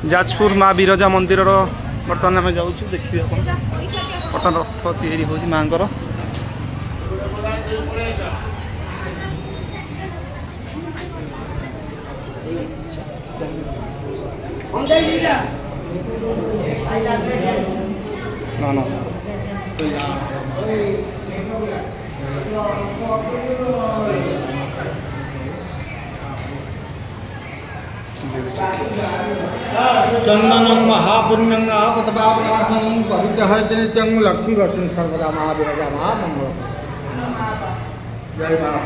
जाजपुर माँ विरजा मंदिर बर्तमान आम जाऊँ देखिए पटन रथ तैयारी हो माँ चंदनं महापुण्यं आपतपापनाशनं पवित्रहरितं लक्ष्मीवर्षं सर्वदा महाविरजा महामंगल। जय मां।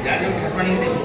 jadi